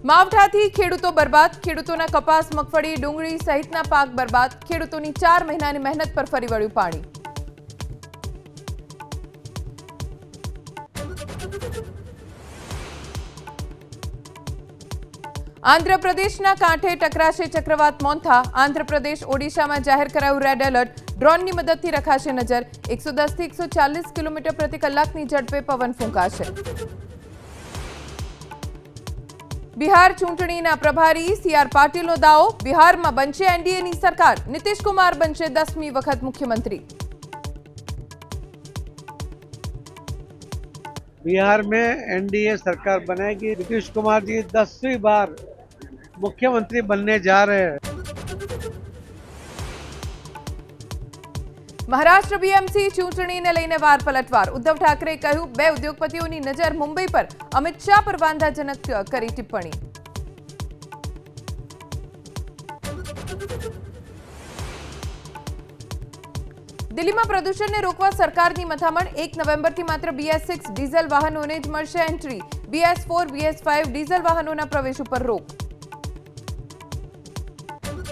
માવઠાથી ખેડૂતો બરબાદ, ખેડૂતોના કપાસ, મગફળી, ડુંગળી સહિતના પાક બરબાદ, ખેડૂતોની 4 મહિનાની મહેનત પર ફરી વળ્યું પાણી। આંધ્રપ્રદેશના કાંઠે ટકરાશે ચક્રવાત મોન્થા, આંધ્રપ્રદેશ ઓડિશામાં જાહેર કરાયું રેડ એલર્ટ, ડ્રોનની મદદથી રખાશે નજર, 110 થી 140 કિલોમીટર પ્રતિ કલાકની ઝડપે પવન ફૂંકાશે। બિહાર ચૂંટણીના પ્રભારી સીઆર પાટીલનો દાવો, બિહારમાં બનશે એનડીએની સરકાર, નીતિશ કુમાર બનશે 10મી વખત મુખ્યમંत्री। बिहार में एनडीए सरकार बनेगी, नीतीश कुमार जी 10वीं बार मुख्यमंत्री बनने जा रहे हैं। મહારાષ્ટ્ર બીએમસી ચૂંટણીને લઈને વાર પલટવાર, ઉદ્ધવ ઠાકરેએ કહ્યું, 2 ઉદ્યોગપતિઓની નજર મુંબઈ પર, અમિત શાહ પર વાંધાજનક કરી ટિપ્પણી। દિલ્હીમાં પ્રદૂષણને રોકવા સરકારની મથામણ, 1 નવેમ્બરથી માત્ર BS6 ડીઝલ વાહનોને જ મળશે એન્ટ્રી, BS4 BS5 ડીઝલ વાહનોના પ્રવેશ ઉપર રોક।